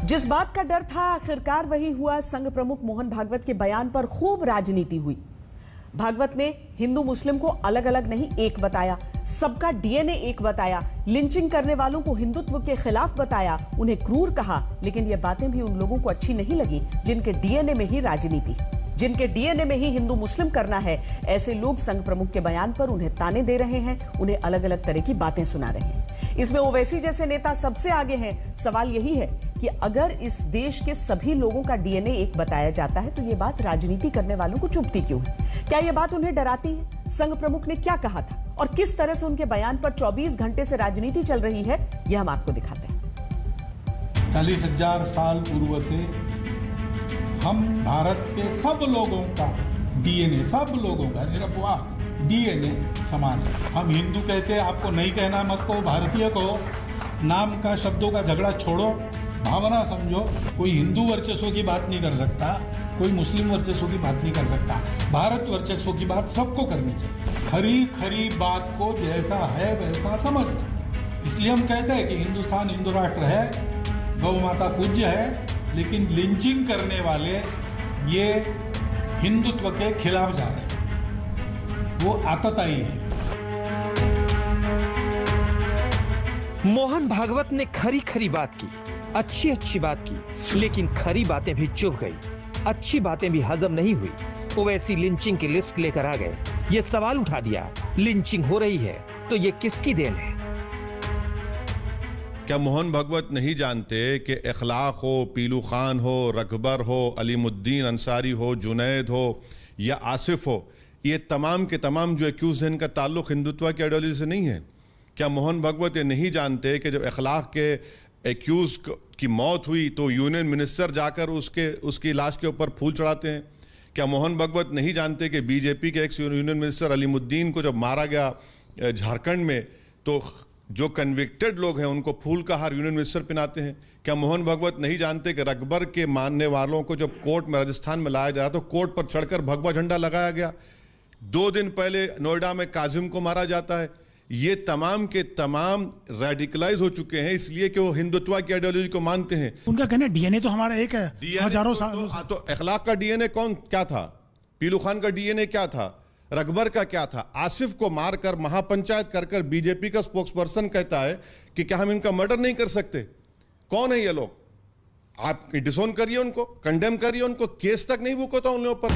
जिस बात का डर था आखिरकार वही हुआ। संघ प्रमुख मोहन भागवत के बयान पर खूब राजनीति हुई। भागवत ने हिंदू मुस्लिम को अलग अलग नहीं एक बताया, सबका डीएनए एक बताया, लिंचिंग करने वालों को हिंदुत्व के खिलाफ बताया, उन्हें क्रूर कहा। लेकिन ये बातें भी उन लोगों को अच्छी नहीं लगी जिनके डीएनए में ही राजनीति, जिनके डीएनए में ही हिंदू मुस्लिम करना है। ऐसे लोग संघ प्रमुख के बयान पर उन्हें ताने दे रहे हैं, उन्हें अलग अलग तरह की बातें सुना रहे हैं। इसमें ओवैसी जैसे नेता सबसे आगे हैं। सवाल यही है कि अगर इस देश के सभी लोगों का डीएनए एक बताया जाता है तो ये बात राजनीति करने वालों को चुभती क्यों है? क्या ये बात उन्हें डराती है? संघ प्रमुख ने क्या कहा था और किस तरह से उनके बयान पर 24 घंटे से राजनीति चल रही है, यह हम आपको दिखाते हैं। 40,000 साल पूर्व से हम भारत के सब लोगों का डीएनए, सब लोगों का निरपवाह डीएनए समान है। हम हिंदू कहते हैं, आपको नहीं कहना मत कहो, भारतीय कहो। नाम का, शब्दों का झगड़ा छोड़ो, भावना समझो। कोई हिंदू वर्चस्व की बात नहीं कर सकता, कोई मुस्लिम वर्चस्व की बात नहीं कर सकता। भारत वर्चस्व की बात सबको करनी चाहिए। खरी खरी बात को जैसा है वैसा समझना। इसलिए हम कहते हैं कि हिंदुस्तान हिंदू राष्ट्र है, गौ माता पूज्य है, लेकिन लिंचिंग करने वाले ये हिंदुत्व के खिलाफ जा रहे हैं, वो आतताई है। मोहन भागवत ने खरी खरी बात की, अच्छी अच्छी बात की, लेकिन खरी बातें भी चुभ गई, अच्छी बातें भी हजम नहीं हुई। ओवैसी लिंचिंग की लिस्ट लेकर आ गए, ये सवाल उठा दिया, लिंचिंग हो रही है तो ये किसकी देन है? क्या मोहन भागवत नहीं जानते कि इखलाक हो, पीलू खान हो, रकबर हो, अलीमुद्दीन अंसारी हो, जुनैद हो या आसिफ हो, ये तमाम के तमाम जो एक्यूज हैं इनका ताल्लुक हिंदुत्व की आइडियोलॉजी से नहीं है? क्या मोहन भागवत ये नहीं जानते कि जब इखलाक के एक्यूज की मौत हुई तो यूनियन मिनिस्टर जाकर उसकी लाश के ऊपर फूल चढ़ाते हैं? क्या मोहन भागवत नहीं जानते कि बीजेपी के एक्स यूनियन मिनिस्टर अलीमुद्दीन को जब मारा गया झारखंड में तो जो कन्विक्टेड लोग हैं उनको फूल का हार यूनियन मिनिस्टर पहनाते हैं? क्या मोहन भागवत नहीं जानते कि रकबर के मानने वालों को जब कोर्ट में राजस्थान में लाया जा रहा तो कोर्ट पर चढ़कर भगवा झंडा लगाया गया? 2 दिन पहले नोएडा में काजिम को मारा जाता है। ये तमाम के तमाम रेडिकलाइज हो चुके हैं इसलिए कि वो हिंदुत्व की आइडियोलॉजी को मानते हैं। उनका कहना डीएनए तो हमारा एक है, हजारों साल। तो इखलाक का डीएनए क्या था? पीलू खान का डीएनए क्या था? रकबर का क्या था? आसिफ को मारकर महापंचायत कर बीजेपी का स्पोक्स पर्सन कहता है कि क्या हम इनका मर्डर नहीं कर सकते? कौन है ये लोग? आप डिसोन करिए उनको, कंडेम करिए उनको, केस तक नहीं बुक होता उन लोगों पर।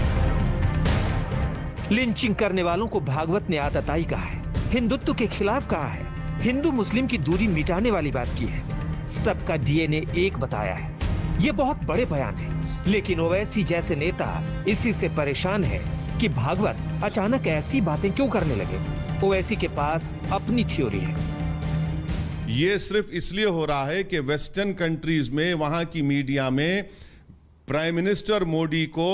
लिंचिंग करने वालों को भागवत ने आतताई कहा है, हिंदुत्व के खिलाफ कहा है, हिंदू मुस्लिम की दूरी मिटाने वाली बात की है, सबका डीएनए एक बताया है। ये बहुत बड़े बयान है, लेकिन ओवैसी जैसे नेता इसी से परेशान है कि भागवत अचानक ऐसी बातें क्यों करने लगे। ओवैसी के पास अपनी थ्योरी है। ये सिर्फ इसलिए हो रहा है कि वेस्टर्न कंट्रीज में, वहां की मीडिया में प्राइम मिनिस्टर मोदी को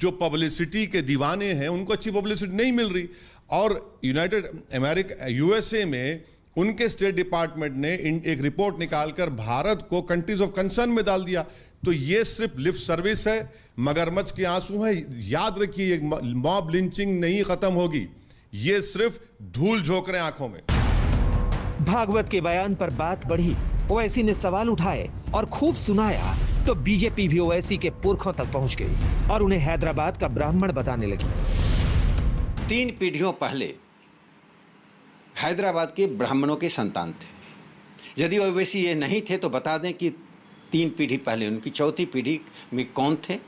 जो पब्लिसिटी के दीवाने हैं उनको अच्छी पब्लिसिटी नहीं मिल रही। और यूनाइटेड अमेरिका यूएसए में उनके स्टेट डिपार्टमेंट ने एक रिपोर्ट निकालकर भारत को कंट्रीज ऑफ कंसर्न में डाल दिया। तो ये सिर्फ लिप सर्विस है, मगरमच्छ के आंसू है। याद रखिए, मॉब लिंचिंग नहीं खत्म होगी, ये सिर्फ धूल झोंक रहे आंखों में। भागवत के बयान पर बात बढ़ी, ओवैसी ने सवाल उठाए और खूब सुनाया तो बीजेपी भी ओवैसी के पुरखों तक पहुंच गई और उन्हें हैदराबाद का ब्राह्मण बताने लगी। 3 पीढ़ियों पहले हैदराबाद के ब्राह्मणों के संतान थे। यदि ओवैसी ये नहीं थे तो बता दें कि 3 पीढ़ी पहले उनकी 4थी पीढ़ी में कौन थे,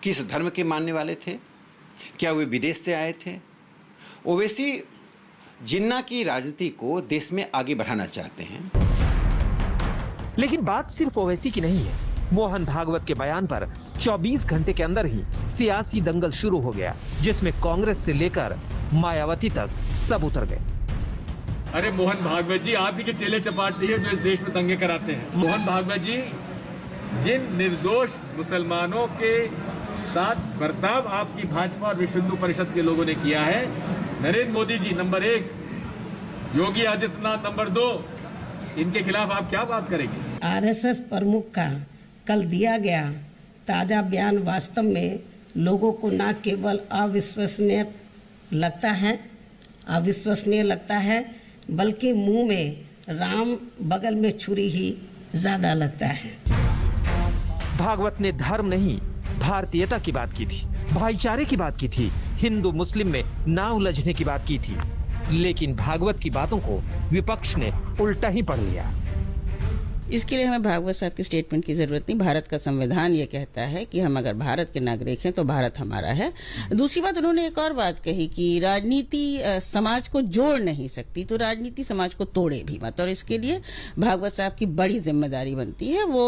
किस धर्म के मानने वाले थे, क्या वे विदेश से आए थे? ओवैसी जिन्ना की राजनीति को देश में आगे बढ़ाना चाहते हैं। लेकिन बात सिर्फ ओवैसी की नहीं है। मोहन भागवत के बयान पर 24 घंटे के अंदर ही सियासी दंगल शुरू हो गया, जिसमें कांग्रेस से लेकर मायावती तक सब उतर गए। अरे मोहन भागवत जी, आप ही के चेले चपाटी है जो इस देश में दंगे कराते हैं। मोहन भागवत जी, जिन निर्दोष मुसलमानों के साथ बर्ताव आपकी भाजपा और विश्व हिंदू परिषद के लोगों ने किया है, नरेंद्र मोदी जी नंबर 1, योगी आदित्यनाथ नंबर 2, इनके खिलाफ आप क्या बात करेंगे? आरएसएस प्रमुख का कल दिया गया ताजा बयान वास्तव में लोगों को न केवल अविश्वसनीय लगता है बल्कि मुंह में राम बगल में छुरी ही ज्यादा लगता है। भागवत ने धर्म नहीं, भारतीयता की बात की थी, भाईचारे की बात की थी, हिंदू मुस्लिम में ना उलझने की बात की थी। लेकिन भागवत की बातों को विपक्ष ने उल्टा ही पढ़ लिया। इसके लिए हमें भागवत साहब की स्टेटमेंट की जरूरत नहीं। भारत का संविधान ये कहता है कि हम अगर भारत के नागरिक हैं तो भारत हमारा है। दूसरी बात, उन्होंने एक और बात कही कि राजनीति समाज को जोड़ नहीं सकती, तो राजनीति समाज को तोड़े भी मत, और इसके लिए भागवत साहब की बड़ी जिम्मेदारी बनती है। वो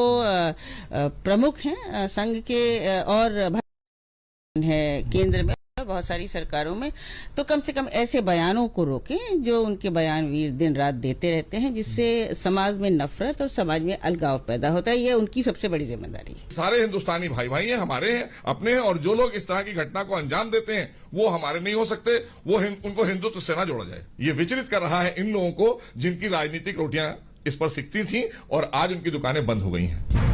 प्रमुख हैं संघ के और है केंद्र में, बहुत सारी सरकारों में, तो कम से कम ऐसे बयानों को रोकें जो उनके बयान वीर दिन रात देते रहते हैं, जिससे समाज में नफरत और समाज में अलगाव पैदा होता है। ये उनकी सबसे बड़ी जिम्मेदारी है। सारे हिंदुस्तानी भाई भाई हैं, हमारे हैं, अपने हैं, और जो लोग इस तरह की घटना को अंजाम देते हैं वो हमारे नहीं हो सकते। वो उनको हिंदुत्व से ना जोड़ा जाए। ये विचलित कर रहा है इन लोगों को जिनकी राजनीतिक रोटियां इस पर सिकती थी और आज उनकी दुकानें बंद हो गई हैं।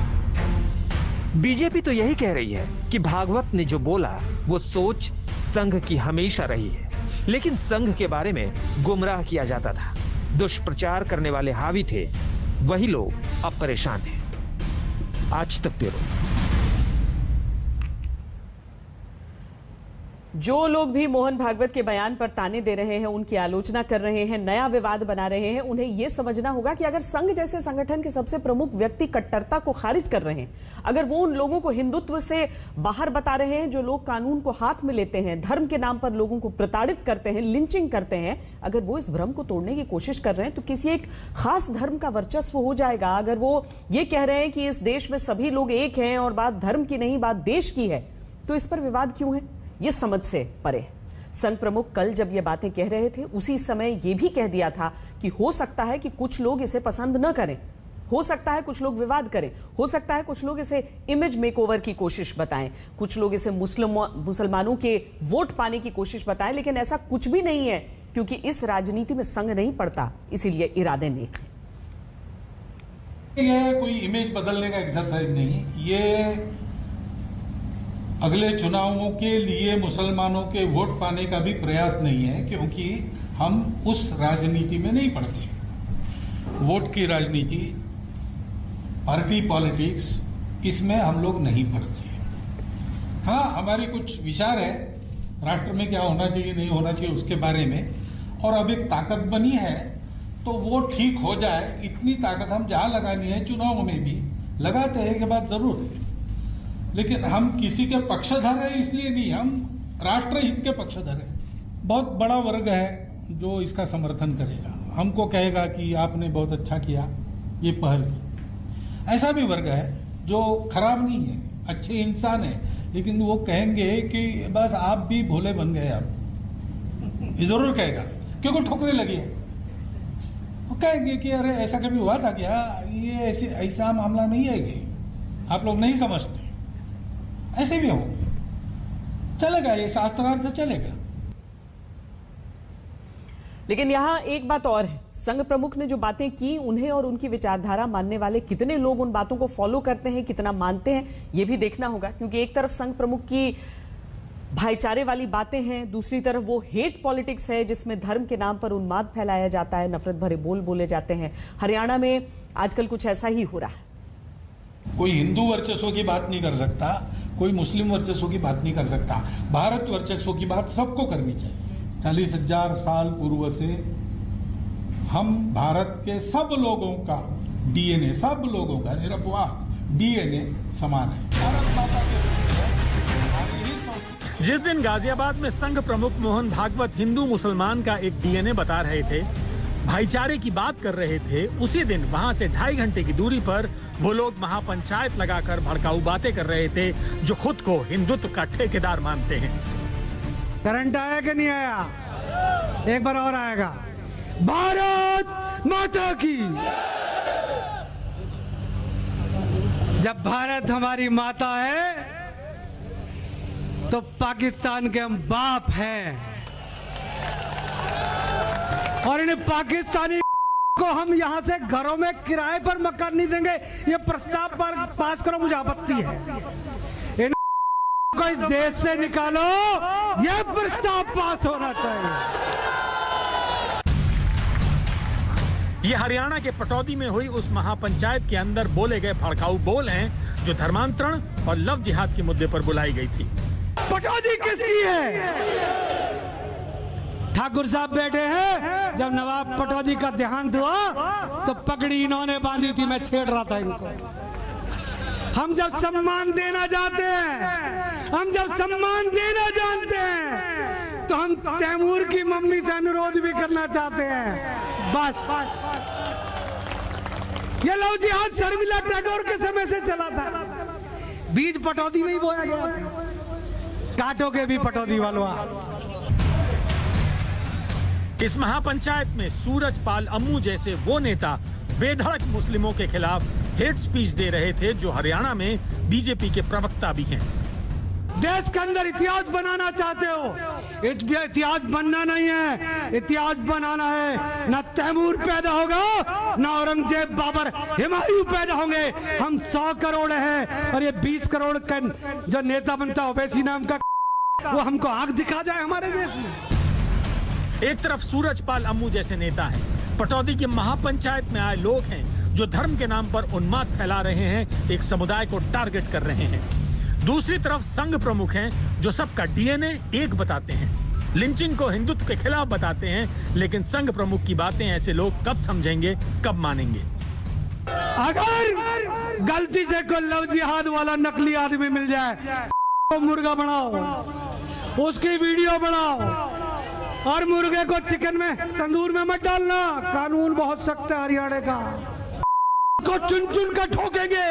बीजेपी तो यही कह रही है कि भागवत ने जो बोला वो सोच संघ की हमेशा रही है, लेकिन संघ के बारे में गुमराह किया जाता था। दुष्प्रचार करने वाले हावी थे, वही लोग अब परेशान हैं। आज तक ब्यूरो। जो लोग भी मोहन भागवत के बयान पर ताने दे रहे हैं, उनकी आलोचना कर रहे हैं, नया विवाद बना रहे हैं, उन्हें यह समझना होगा कि अगर संघ जैसे संगठन के सबसे प्रमुख व्यक्ति कट्टरता को खारिज कर रहे हैं, अगर वो उन लोगों को हिंदुत्व से बाहर बता रहे हैं जो लोग कानून को हाथ में लेते हैं, धर्म के नाम पर लोगों को प्रताड़ित करते हैं, लिंचिंग करते हैं, अगर वो इस भ्रम को तोड़ने की कोशिश कर रहे हैं तो किसी एक खास धर्म का वर्चस्व हो जाएगा। अगर वो ये कह रहे हैं कि इस देश में सभी लोग एक हैं और बात धर्म की नहीं, बात देश की है, तो इस पर विवाद क्यों है? ये समझ से परे। संघ प्रमुख कल जब ये बातें कह रहे थे, उसी समय ये भी कह दिया था कि हो सकता है कि कुछ लोग इसे पसंद न करें, हो सकता है कुछ लोग विवाद करें, हो सकता है कुछ लोग इसे इमेज मेकओवर की कोशिश बताएं, कुछ लोग इसे मुसलमानों के वोट पाने की कोशिश बताएं, लेकिन ऐसा कुछ भी नहीं है, क्योंकि इस राजनीति में संघ नहीं पड़ता, इसीलिए इरादे नेक हैं। ये कोई इमेज बदलने का एक्सरसाइज नहीं, ये अगले चुनावों के लिए मुसलमानों के वोट पाने का भी प्रयास नहीं है, क्योंकि हम उस राजनीति में नहीं पड़ते। वोट की राजनीति, पार्टी पॉलिटिक्स, इसमें हम लोग नहीं पड़ते। हाँ, हमारी कुछ विचार है राष्ट्र में क्या होना चाहिए, नहीं होना चाहिए उसके बारे में, और अब एक ताकत बनी है तो वो ठीक हो जाए, इतनी ताकत हम जहां लगानी है चुनाव में भी लगाते हैं, कि बात जरूर है। लेकिन हम किसी के पक्षधर है इसलिए नहीं, हम राष्ट्रहित के पक्षधर है। बहुत बड़ा वर्ग है जो इसका समर्थन करेगा, हमको कहेगा कि आपने बहुत अच्छा किया, ये पहल की। ऐसा भी वर्ग है जो खराब नहीं है, अच्छे इंसान है, लेकिन वो कहेंगे कि बस आप भी भोले बन गए। आप ये जरूर कहेगा, क्योंकि ठोकरे लगी है। वो कहेंगे कि अरे ऐसा कभी हुआ था क्या, ये ऐसा मामला नहीं है कि आप लोग नहीं समझते। ऐसे भी हो चलेगा, ये शास्त्रार्थ चलेगा। लेकिन यहां एक बात और है, संघ प्रमुख ने जो बातें की, उन्हें और उनकी विचारधारा मानने वाले कितने लोग उन बातों को फॉलो करते हैं, कितना मानते हैं, यह भी देखना होगा। क्योंकि एक तरफ संघ प्रमुख की भाईचारे वाली बातें हैं, दूसरी तरफ वो हेट पॉलिटिक्स है जिसमें धर्म के नाम पर उन्माद फैलाया जाता है, नफरत भरे बोल बोले जाते हैं। हरियाणा में आजकल कुछ ऐसा ही हो रहा है। कोई हिंदू वर्चस्व की बात नहीं कर सकता, कोई मुस्लिम वर्चस्व की बात नहीं कर सकता, भारत वर्चस्व की बात सबको करनी चाहिए। 40,000 साल पूर्व से हम भारत के सब लोगों का डीएनए, सब लोगों का निरपवाह डीएनए समान है। भारत माता के जिस दिन गाजियाबाद में संघ प्रमुख मोहन भागवत हिंदू मुसलमान का एक डीएनए बता रहे थे, भाईचारे की बात कर रहे थे, उसी दिन वहां से 2.5 घंटे की दूरी पर वो लोग महापंचायत लगाकर भड़काऊ बातें कर रहे थे, जो खुद को हिंदुत्व का ठेकेदार मानते हैं। करंट आया कि नहीं आया? एक बार और आएगा। भारत माता की। जब भारत हमारी माता है तो पाकिस्तान के हम बाप हैं, और इन पाकिस्तानी को हम यहां से घरों में किराए पर मकान नहीं देंगे। ये प्रस्ताव पर पास करो, मुझे आपत्ति है। इन को इस देश से निकालो, यह प्रस्ताव पास होना चाहिए। ये हरियाणा के पटौदी में हुई उस महापंचायत के अंदर बोले गए भड़काऊ बोल हैं जो धर्मांतरण और लव जिहाद के मुद्दे पर बुलाई गई थी। पटौदी किसकी है? ठाकुर साहब बैठे हैं, जब नवाब पटौदी का देहांत हुआ तो पगड़ी इन्होंने बांधी थी, मैं छेड़ रहा था इनको। हम जब सम्मान देना चाहते हैं, हम जब सम्मान देना जानते हैं, तो हम तैमूर की मम्मी से अनुरोध भी करना चाहते हैं। बस ये लव जिहाद शर्मिला टैगोर के समय से चला था, बीज पटौदी में ही बोया गया था। काटोगे भी पटौदी वालों। इस महापंचायत में सूरजपाल अम्मू जैसे वो नेता बेधड़क मुस्लिमों के खिलाफ हेट स्पीच दे रहे थे, जो हरियाणा में बीजेपी के प्रवक्ता भी हैं। देश के अंदर इतिहास बनाना चाहते हो, इतिहास बनना नहीं है, इतिहास बनाना है। ना तैमूर पैदा होगा, ना औरंगजेब, बाबर, हुमायूं पैदा होंगे। हम 100 करोड़ हैं और ये 20 करोड़ का जो नेता बनता ओवैसी नाम का, वो हमको आंख दिखा जाए हमारे देश में। एक तरफ सूरजपाल अम्मू जैसे नेता हैं, पटौदी की महापंचायत में आए लोग हैं जो धर्म के नाम पर उन्माद फैला रहे हैं, एक समुदाय को टारगेट कर रहे हैं। दूसरी तरफ संघ प्रमुख हैं जो सबका डीएनए एक बताते हैं, लिंचिंग को हिंदुत्व के खिलाफ बताते हैं, लेकिन संघ प्रमुख की बातें ऐसे लोग कब समझेंगे, कब मानेंगे? अगर गलती से कोई लव जिहाद वाला नकली आदमी मिल जाए तो मुर्गा बनाओ, उसकी वीडियो बनाओ, और मुर्गे को चिकन में तंदूर में मत डालना। कानून बहुत सख्त है हरियाणा का, को चुन चुन कर ठोकेंगे,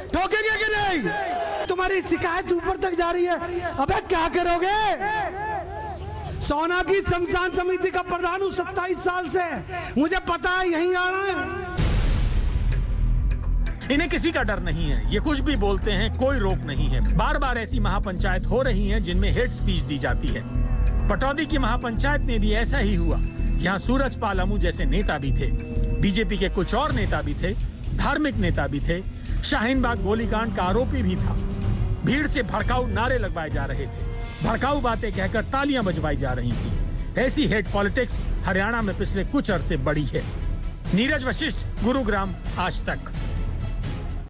ठोकेंगे कि नहीं? तुम्हारी शिकायत ऊपर तक जा रही है, अबे क्या करोगे? सोना की शमशान समिति का प्रधान हूं 27 साल से, मुझे पता है यहीं आना है। इन्हें किसी का डर नहीं है, ये कुछ भी बोलते हैं, कोई रोक नहीं है। बार बार ऐसी महापंचायत हो रही हैं जिनमें हेट स्पीच दी जाती है। पटौदी की महापंचायत में भी ऐसा ही हुआ। यहाँ सूरजपाल अम्मू जैसे नेता भी थे, बीजेपी के कुछ और नेता भी थे, धार्मिक नेता भी थे, शाहीन बाग गोलीकांड का आरोपी भी था। भीड़ से भड़काऊ नारे लगवाए जा रहे थे, भड़काऊ बातें कहकर तालियां बजवाई जा रही थी। ऐसी हेट पॉलिटिक्स हरियाणा में पिछले कुछ अरसे बढ़ी है। नीरज वशिष्ठ, गुरुग्राम, आज तक।